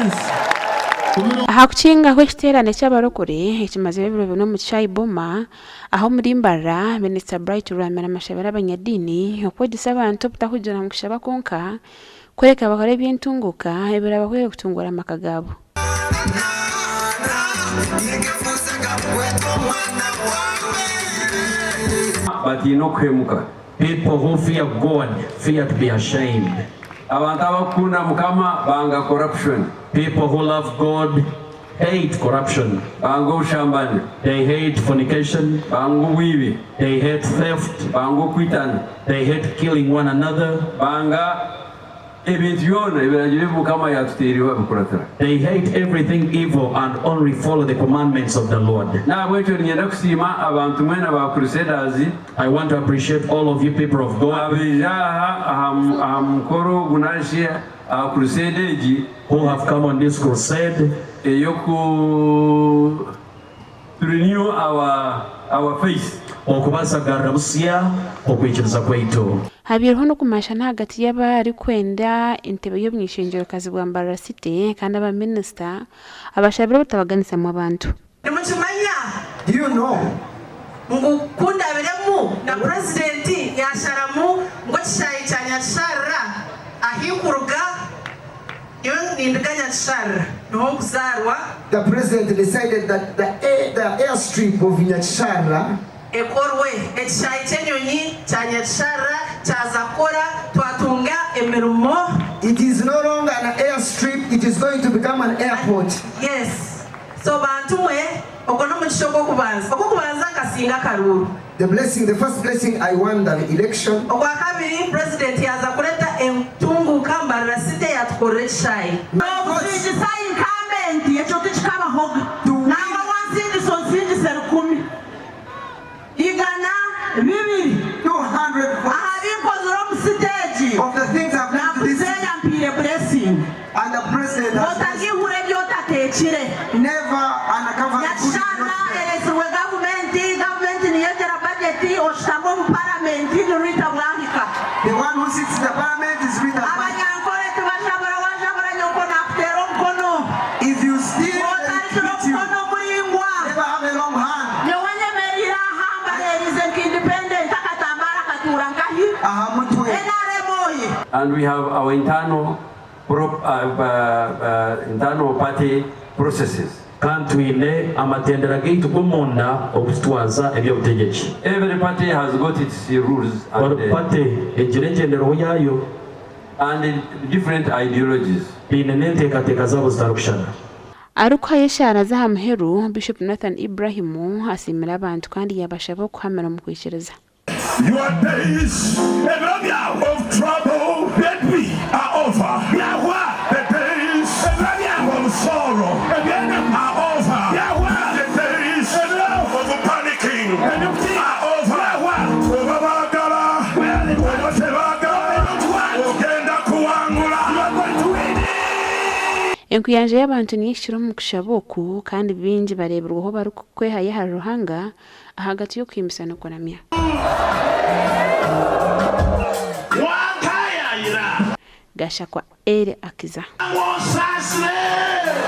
Silence. Hakuchinga kw'ekiterane ky'abarokore ekimaze ebiro bino mu Kyayiboma aho muri Mbarara Minisita Bright Ruramera Mashabara abanyadini okwegesa abantu obutakugira mu kushaba konka kureka bakore ebyentunguka ebiraba bakwiriye kutungura amaka gaabo. But you know kwemuka. People who fear God fear to be ashamed. Abantu abakunda Mukama banga corruption. People who love God hate corruption. Bango ushambani. They hate fornication. Bango wibi. They hate theft. Bango kwitana. They hate killing one another. Banga ebintu byona ebiragire Mukama yatuteriwa bukuratira. They hate everything evil and only follow the commandments of the Lord. Nabwe cyo nyenda kusima abantu mwena ba crusaders. I want to appreciate all of you people of God Amkoro gunashia crusade who have come on this crusade to renew our faith. Okubasagarra busia okwikiriza kwaitu. Habiriho no kumashana hagati y'abari kwenda intebe yo mwishengero kazi bwa Mbarara City kandi aba minister abashabira batabaganisa mu abantu. Do you know? Ngukunda beremu na president yasharamu ngo kishayi cyanyashara ahikuruga the president decided that the airstrip of Nyachara ekorwe ekishayi kyenyonyi cyanyashara cyazakora twatunga emirimo. It is no longer an airstrip, it is going to become an airport. Yes, so bantu mwe okono mukishoko kubanza kasinga karuru. The blessing, the first blessing, I won the election. Okwakabiri president yaza kuleta entunguka Mbarara City yatukorera ekishayi okuzingisa incumbent ekyo tikikabaho nanga wansingiso nsingisire 10 igana 200 ahabinkozera omu stage of the things I've done to this mpire blessing and the president otagihure byotatekire never undercover yashana eresirwe government niyegera budget oshitamo mu parliament nirita bwahika. The one who sits in the parliament is Rita. Abanyankore tubashabara wajabara nyoko nakutera omukono. If you steal, never have a long hand. And we have our internal party processes. Every Every party has got its rules and different ideologies. Aruko yeshara za hamheru Bishop Nathan Ibrahimu asimira abantu kandi yabashaba kuhamera mu kwishiriza. Your days of trouble are over. The days of sorrow are over. The days of panicking are over. Enkuyanje y'abantu niyishira mu kushaboku kandi bingi bareberwaho bari kwehaye haruhanga ahagati yo kwimisana kuramya. Gasha kwa Ere Akiza.